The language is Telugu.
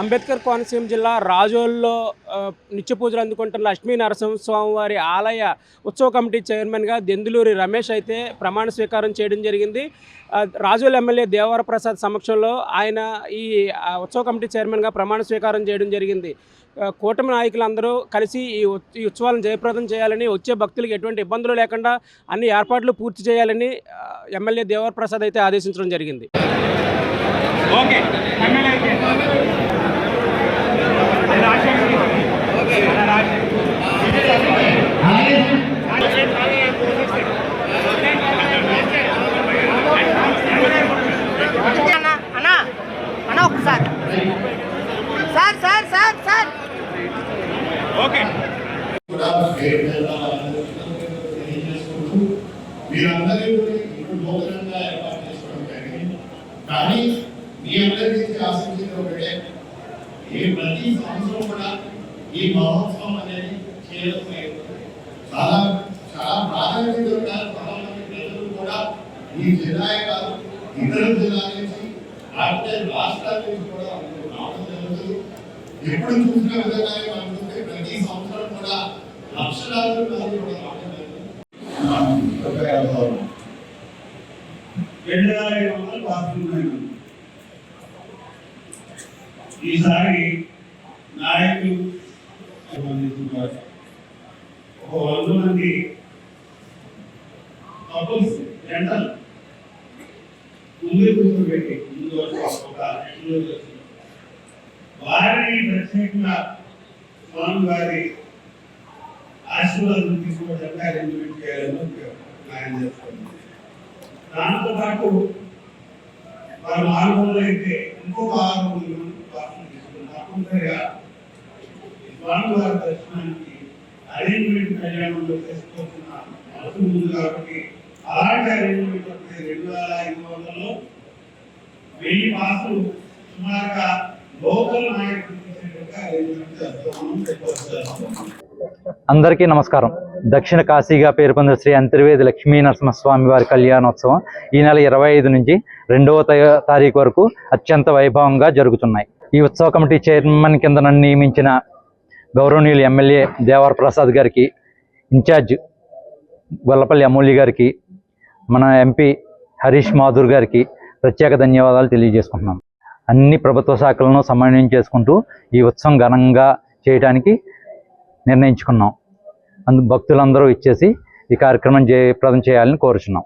అంబేద్కర్ కోనసీమ జిల్లా రాజోల్లో నిత్య పూజలు అందుకుంటున్న లక్ష్మీ నరసింహస్వామి వారి ఆలయ ఉత్సవ కమిటీ చైర్మన్గా దెందులూరి రమేష్ అయితే ప్రమాణ స్వీకారం చేయడం జరిగింది. రాజోల్ ఎమ్మెల్యే దేవరప్రసాద్ సమక్షంలో ఆయన ఈ ఉత్సవ కమిటీ చైర్మన్గా ప్రమాణ స్వీకారం చేయడం జరిగింది. కూటమి నాయకులందరూ కలిసి ఈ ఉత్సవాలను జయప్రదం చేయాలని, వచ్చే భక్తులకు ఎటువంటి ఇబ్బందులు లేకుండా అన్ని ఏర్పాట్లు పూర్తి చేయాలని ఎమ్మెల్యే దేవరప్రసాద్ అయితే ఆదేశించడం జరిగింది. మీరందరూ ఇప్పుడు నూతనంగా ఏర్పాటు చేసుకోవడం జరిగింది. కానీ మీ అందరి నుంచి ఆశించేది ఒకటే, ప్రతి సంవత్సరం కూడా ఈ మహోత్సవం అనేది చేయడం చాలా చాలా ప్రాధాన్యత ఉంటారు. చాలా మంది ప్రజలు కూడా ఈ జిల్లాయే కాదు, ఇతర జిల్లాల నుంచి రాష్ట్రాల నుంచి కూడా రావడం జరుగుతుంది. ఎప్పుడు చూసిన విధంగానే మనకుంటే ప్రతి సంవత్సరం కూడా లక్షలాది మంది కూడా రావడం జరుగుతుంది. 2500 బాత్రూమ్లు ఈసారి నాయకులు 100 మంది కపుల్స్ జంటలు ముందు కూర్చోబెట్టి వారిని ప్రత్యేకంగా స్వామి వారి ఆశీర్వాదం తీసుకోవడానికి అరేంజ్మెంట్ చేయాలని ప్లాన్ చేస్తున్నాం. దాంతో పాటు వారు 600 అయితే ఇంకొక 600 తప్పనిసరిగా స్వామివారి దర్శనానికి అరేంజ్మెంట్ కళ్యాణంలో చేసుకోవాల్సిన అవసరం ఉంది. కాబట్టి అలాంటి అరేంజ్మెంట్ 2500లో 1000 పాసులు సుమారుగా లోకల్ నాయకులు చేసేట్టుగా అరేంజ్మెంట్ చేస్తాం. అందరికీ నమస్కారం. దక్షిణ కాశీగా పేరు పొందిన శ్రీ అంతర్వేది లక్ష్మీ నరసింహస్వామి వారి కళ్యాణోత్సవం ఈ నెల 25 నుంచి 2వ తారీఖు వరకు అత్యంత వైభవంగా జరుగుతున్నాయి. ఈ ఉత్సవ కమిటీ చైర్మన్ కింద నన్ను నియమించిన గౌరవనీయులు ఎమ్మెల్యే దేవరప్రసాద్ గారికి, ఇన్ఛార్జ్ గొల్లపల్లి అమూల్య గారికి, మన ఎంపీ హరీష్ మాధుర్ గారికి ప్రత్యేక ధన్యవాదాలు తెలియజేసుకుంటున్నాం. అన్ని ప్రభుత్వ శాఖలను సమన్వయం చేసుకుంటూ ఈ ఉత్సవం ఘనంగా చేయడానికి నిర్ణయించుకున్నాం. భక్తులందరూ ఇచ్చేసి ఈ కార్యక్రమం జయప్రదం చేయాలని కోరుచున్నాం.